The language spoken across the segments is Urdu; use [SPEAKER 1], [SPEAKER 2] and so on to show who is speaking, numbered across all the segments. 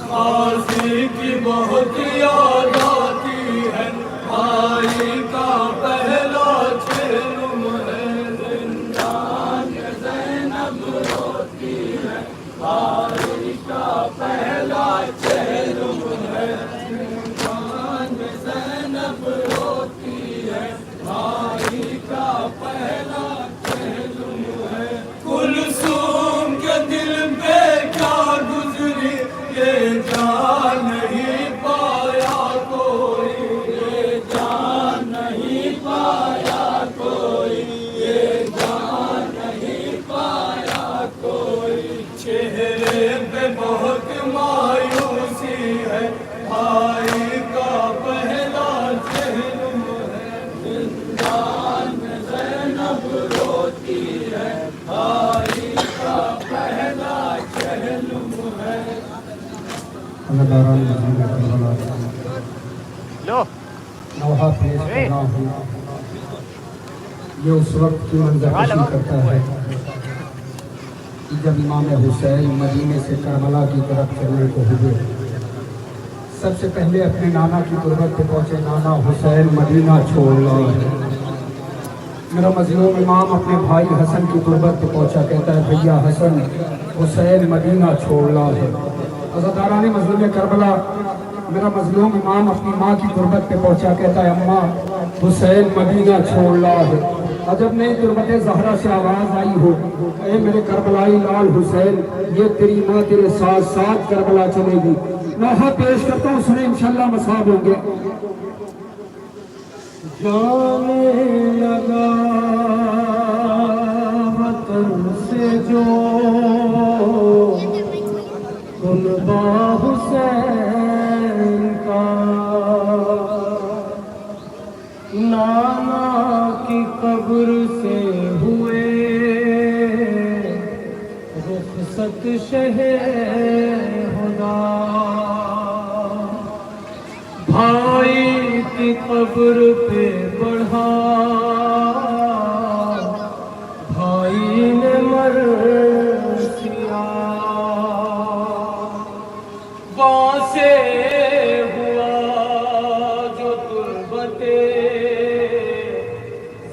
[SPEAKER 1] غازی کی بہت یاد آتی ہے، بھائی کا پہلا چہلم ہے، زندان میں زینب روتی ہے، بھائی کا پہلا چہلم ہے، زندان میں زینب روتی ہے، بھائی کا پہلا چہلم ہے، کلثوم کے دل پہ کیا گزری یہ جان نہیں پایا کوئی، یہ جان نہیں پایا کوئی، یہ جان نہیں پایا کوئی، چہرے پہ بہت مایوسی ہے، بھائی کا پہلا چہلم ہے، زندان میں زینب روتی ہے، بھائی کا پہلا چہلم ہے۔
[SPEAKER 2] داران مدینہ کربلا نوحہ پیش کر رہا ہوں۔ یہ اس وقت کی منظر کشی کرتا ہے جب امام حسین مدینے سے کربلا کی طرف چلنے کو ہوئے۔ سب سے پہلے اپنے نانا کی تربت پہ پہنچے، نانا حسین مدینہ چھوڑ رہا ہے۔ میرا مظلوم امام اپنے بھائی حسن کی تربت پہ پہنچا، کہتا ہے بھیا حسن حسین مدینہ چھوڑ رہا ہے۔ عزاداران مظلوم کربلا، میرا مظلوم امام اپنی ماں کی تربت پہ پہنچا، کہتا ہے اماں حسین مدینہ چھوڑ رہا ہے۔ عجب نہیں تربت زہرا سے آواز آئی ہو، اے میرے کربلائی لال حسین، یہ تیری ماں تیرے ساتھ ساتھ کربلا چلے گی۔ نوحہ پیش کرتا ہوں، سنیں انشاءاللہ مصاب ہوں گے۔ جانے لگا وطن سے جو کلبہ حسین کا، نانا کی قبر سے ہوئے رخصت شہ خدا، بھائی کی قبر پہ بڑھا بھائی نے مرثیا، وہاں سے ہوا جو تربت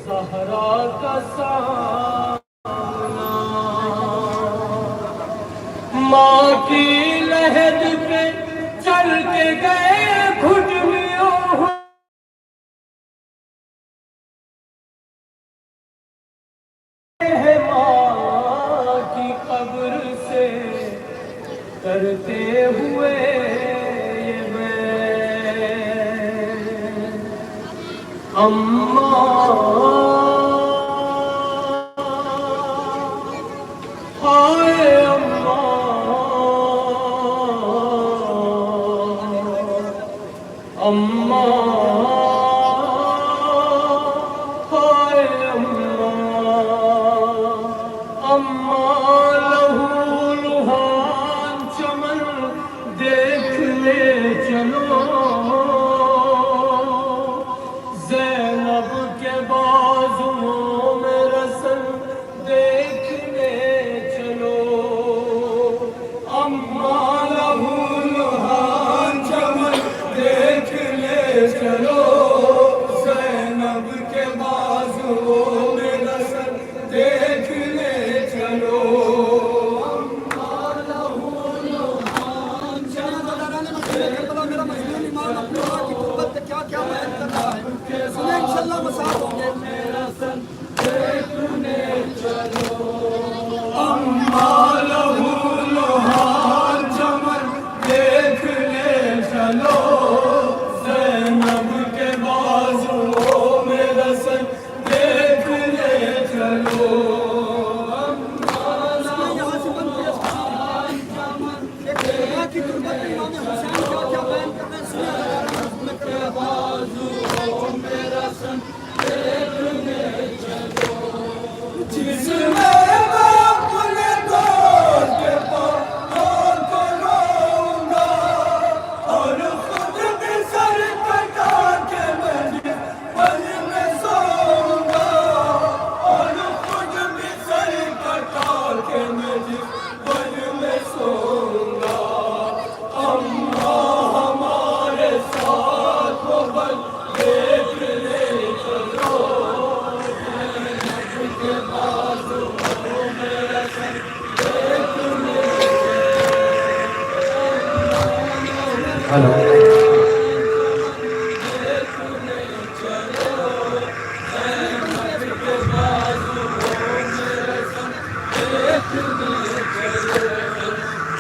[SPEAKER 2] زہرا کا سامنا، ماں کی لحد پہ چل کے گئے گھٹنیوں ہے، ماں کی قبر سے کرتے ہوئے یہ میں اماں، ہائے اماں، اماں، ہائے اماں، اماں لہو لہان چمن دیکھنے چلو، زینب کے بعد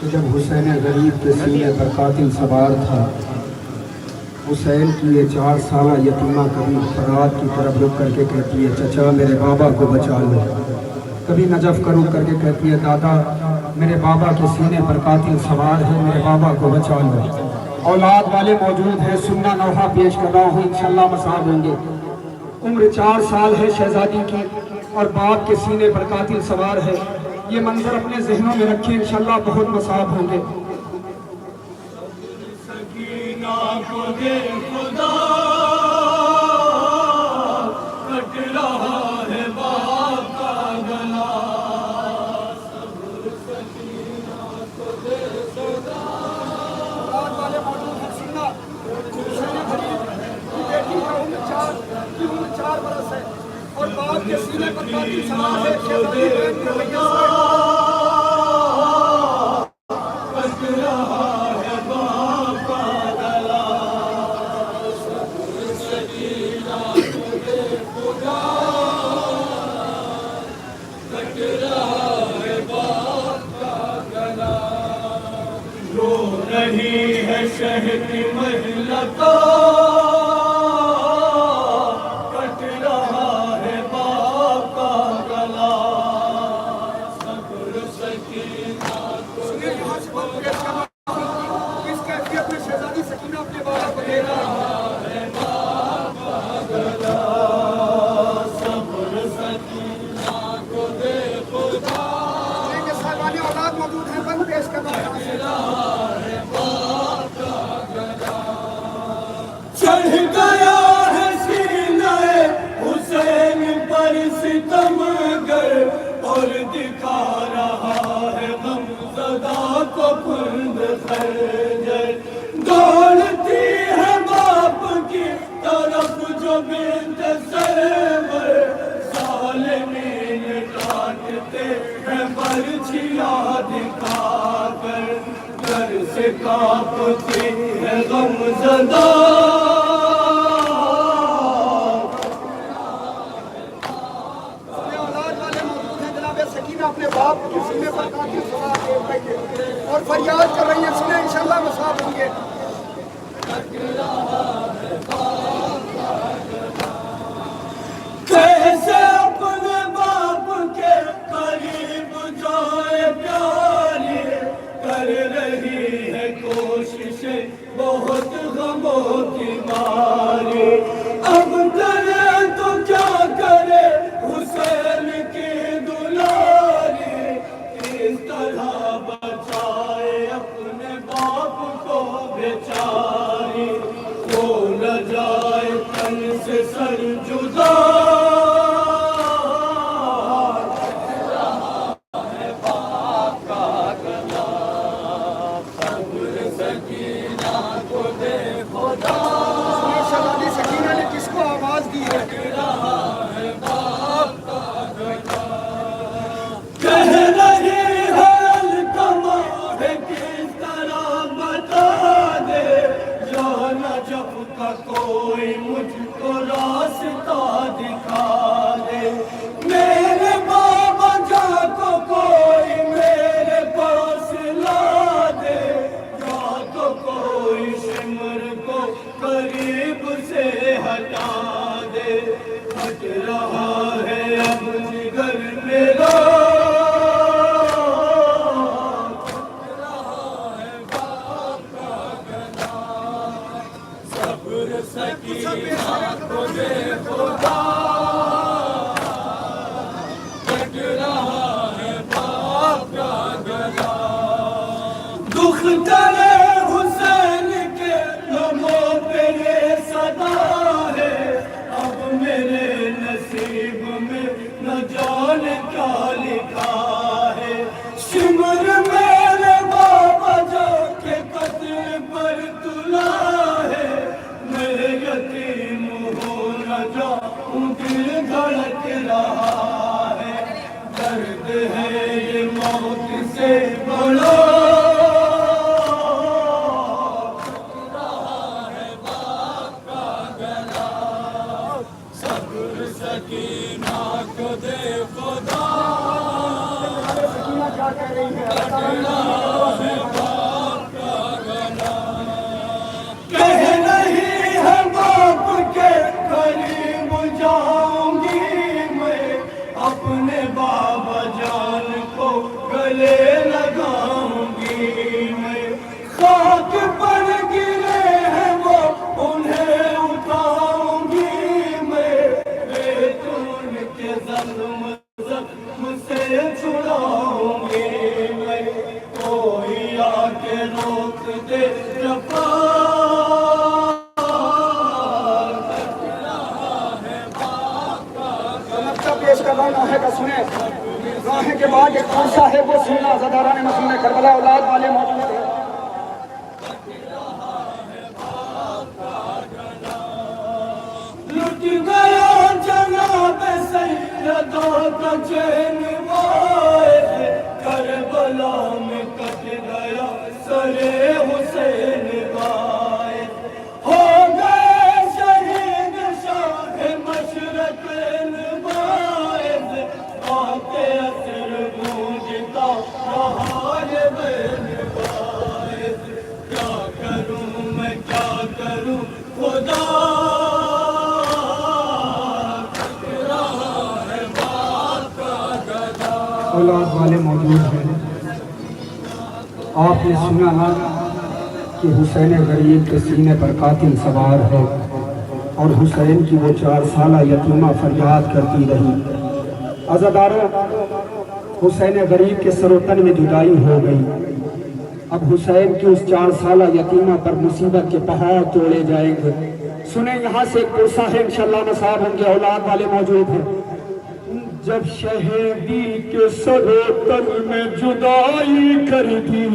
[SPEAKER 2] کہ جب حسین غریب کے سینے پر قاتل سوار تھا، حسین کی یہ 4 سالہ یتیمہ کبھی فرات کی طرف رک کر کے کہتی ہے چچا میرے بابا کو بچا لو، کبھی نجف کا رک کر کے کہتی ہے دادا میرے بابا کے سینے پر قاتل سوار ہے، میرے بابا کو بچا لو۔ اولاد والے موجود ہیں، سننا نوحہ پیش کر رہا ہوں، انشاءاللہ مصاب ہوں گے۔ عمر 4 سال ہے شہزادی کی اور باپ کے سینے پر قاتل سوار ہے، یہ منظر اپنے ذہنوں میں رکھیں، انشاءاللہ بہت مصاب ہوں گے۔
[SPEAKER 1] سکینہ کو دے خدا کٹ رہا ہے باپ کا گلا، صبر سکینہ کو دے خدا۔
[SPEAKER 2] اولاد والے موجود ہیں، سننا حسین غریب کی بیٹی کا عمر 4 برس ہے اور باپ کے سینے پر قاتل سوار ہے، شہزادی بہن کے رہیہ سے
[SPEAKER 1] کٹ رہا ہے باپ کا گلا، صبر سکینہ کو دے خدا کٹ رہا ہے باپ کا گلا۔ رو رہی ہے شہد کی مہلکا کٹ رہا ہے باپ کا گلا، صبر سکینہ کو دے خدا۔
[SPEAKER 2] اس کیفیت میں شہزادی سکینہ اپنے بابا کو دے رہا ہے۔
[SPEAKER 1] صبر سکینہ کو دے خدا،
[SPEAKER 2] کہ صاحبان اولاد موجود ہیں، بند پیش کرنا ہے۔
[SPEAKER 1] چڑھ گیا ہے سینہ حسین پر ستم گر اور دکھا رہا ہے غم زدہ کو کند خنجر، دوڑتی ہے باپ کی طرف جو بنت سرور، ظالمین کاٹتے ہیں برچھیاں دکھا کر، گھر سے کانپتی ہے غم زدہ۔
[SPEAKER 2] اولاد والے موجود ہیں، جناب سکینہ اپنے باپ کے سینے پر قاتل سوار دیکھ رہی ہے اور فریاد کر رہی ہیں، سنیں انشاءاللہ مصاب ہوں گے۔
[SPEAKER 1] کیسے اپنے باپ کے قریب جائے پیاری، کر رہی ہے کوششیں بہت غموں کی ماری، اب کرے تو کیا کرے حسین کی دلاری، کس طرح بچائے اپنے باپ کو بیچاری، ہو نہ جائے تن سے سر جدا۔
[SPEAKER 2] شہزادی سکینہ نے کس کو آواز دی ہے؟
[SPEAKER 1] کہہ رہی ہے القمہ ہے کس طرح بتا دے، یا نجف کا کوئی مجھ کو راستہ دکھا دے، میرے بابا جا کو کوئی میرے پاس لا دے، یا تو کوئی شمر کو قریب سے ہٹا دے، ہٹ رہا ہے اب جگر میرا، صبر سکینہ کو دے خدا کٹ رہا ہے باپ کا گلا، دکھ ڈرے حسین کے لبوں پہ یہ صدا ہے، اب میرے نصیب میں نہ جانے کیا لکھا ہے، شمر میرے بابا جا کے قتل پر تلا ہے، میں یتیم ہو نہ جاؤں دل دھڑک رہا ہے، درد ہے یہ موت سے بڑا، صبر سکینہ کو دے خدا
[SPEAKER 2] سکینہ کیا کہہ رہی ہے؟
[SPEAKER 1] کٹ رہا ہے
[SPEAKER 2] قصہ پیش کر رہا ہوں، نوحے کا سنیں۔ نوحے کے بعد ایک قصہ ہے وہ سننا، عزاداران مسلم کربلا اولاد والے موجود ہیں۔
[SPEAKER 1] لٹ گیا جناب سیدوں کا چین واحد، کربلا میں کٹ گیا سر حسین واحد، ہو گئے شہید شاہ مشرق واحد، آتے اثر گونجتا رہا یہ بین واحد، کیا کروں میں کیا کروں خدا،
[SPEAKER 2] اولاد والے موجود ہیں۔ آپ نے سنا نا کہ حسین غریب کے سینے پر قاتل سوار ہے اور حسین کی وہ 4 سالہ یتیمہ فریاد کرتی رہی۔ عزاداروں، حسین غریب کے سر و تن میں جدائی ہو گئی۔ اب حسین کی اس 4 سالہ یتیمہ پر مصیبت کے پہاڑ توڑے جائیں گے۔ سنیں، یہاں سے ایک قصہ ہے، انشاءاللہ نصاب ہوں گے، اولاد والے موجود ہیں۔ جب شہیدی کے سر و تن میں جدائی کر دی،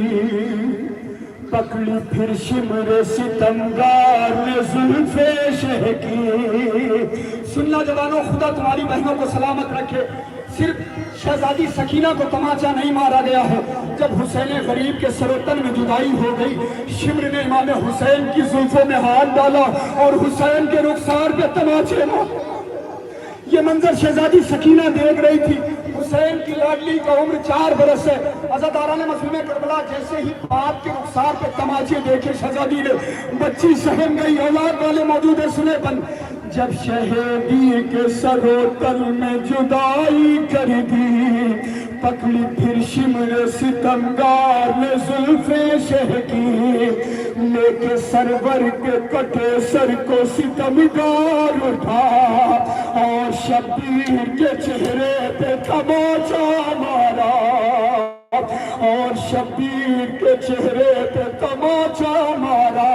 [SPEAKER 2] پکڑی پھر شمر ستمگار نے زلف شہ کی۔ سننا جوانوں، خدا تمہاری بہنوں کو سلامت رکھے۔ صرف شہزادی سکینہ کو تماچا نہیں مارا گیا ہے۔ جب حسین غریب کے سر و تن میں جدائی ہو گئی، شمر نے امام حسین کی زلفوں میں ہاتھ ڈالا اور حسین کے رخسار پہ تماچے مارے۔ یہ منظر شہزادی سکینہ دیکھ رہی تھی۔ حسین کی لاڈلی کا عمر 4 برس ہے۔ عزاداران مسلم کربلا جیسے ہی باپ کے رخسار پہ تماچے دیکھے، شہزادی نے بچی سہم گئی۔ اولاد والے موجود ہیں، سنے بن۔ جب شہیدی کے سر و تن میں جدائی کر دی، پکڑی پھر شمر ستمگار نے زلف شہ کی، لے کے سرور کے کٹے سر کو ستمگار اٹھا اور شبیر کے چہرے پہ تماچا مارا، اور شبیر کے چہرے پہ تماچا مارا۔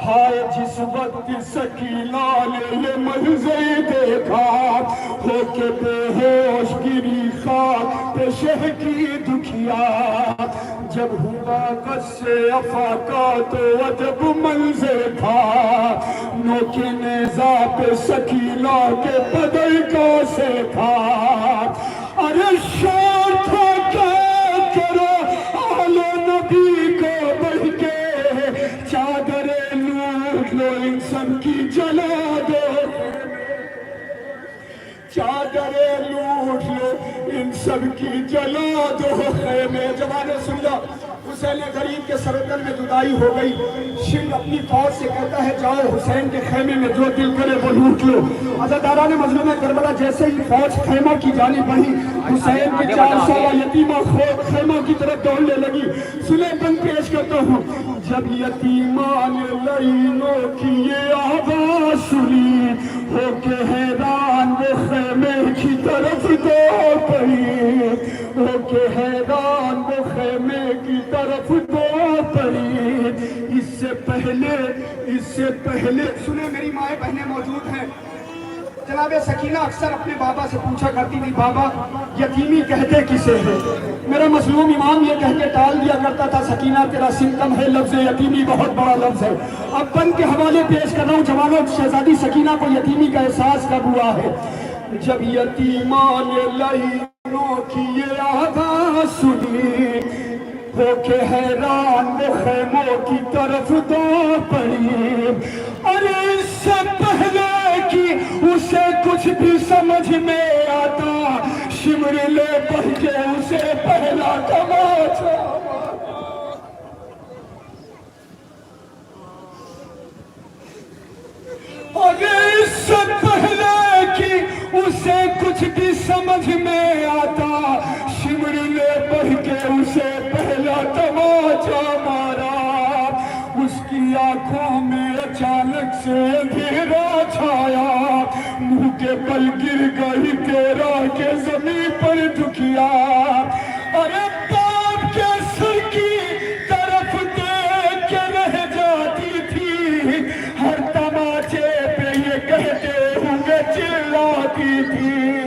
[SPEAKER 2] ہائے جس وقت سکینہ نے یہ منظر دیکھا، ہو کے بے ہوش گری خاک پہ شہ کی دکھیا۔ جب ہوا قص افاقہ تو عجب منظر تھا، نوکے نیزہ پہ سکینہ کے بدن کا سے تھا۔ ارے شور تھا کیا کرو آل نبی کو بڑھ کے، چادریں لوٹ لو ان سب کی جلا دو، چادریں لوٹ لو ان سب کی جلا دو خیمے۔ جوانے سن لو، حسین غریب کے سر و تن میں جدائی ہو گئی۔ شیر اپنی فوج سے کہتا ہے جاؤ حسین کے خیمے میں جو دل کرے وہ لوٹ لو۔ عزاداران مظلوم کربلا جیسے ہی فوج خیمہ کی جانب بڑھی، حسین کے 4 سالہ یتیمہ خیمہ کی طرف دوڑنے لگی۔ سنیں، بند پیش کرتا ہوں۔ جب یتیمہ نے لعینوں کی یہ آواز سنی، ہو کے حیران وہ خیمے کی طرف دوڑ پڑی، ہو کے حیران وہ خیمے کی طرف دوڑ پڑی۔ اس سے پہلے سنیں، میری مائیں بہنیں موجود ہیں۔ جناب سکینہ اکثر اپنے بابا سے پوچھا کرتی تھی، بابا یتیمی کہتے کسے ہے؟ میرا مظلوم امام یہ کہہ کے ٹال دیا کرتا تھا، سکینہ تیرا سمٹم ہے، لفظ یتیمی بہت بڑا لفظ ہے۔ اب بن کے حوالے پیش کر رہا ہوں جوانوں، شہزادی سکینہ کو یتیمی کا احساس کب ہوا ہے؟ جب یتیمہ نے لعینوں کی یہ آواز سنی، ہو کے حیران وہ خیموں کی طرف دوڑ پڑی۔ ارے اس سے پہلے کہ اسے کچھ بھی سمجھ میں آتا، شمر لے بڑھ کے اسے پہلا تماچا مارا۔ ارے اس سے پہلے کہ اسے کچھ بھی سمجھ میں آتا، شمر لے بڑھ کے اسے پہلا تماچا مارا۔ اس کی آنکھوں میں اچانک سے اندھیرا چھایا، منہ کے بل گر گئی تیرا کے زمین پر جھکیا۔ ارے باپ کے سر کی طرف دیکھ کے رہ جاتی تھی، ہر تماچے پہ یہ کہتے ہوئے چلاتی تھی،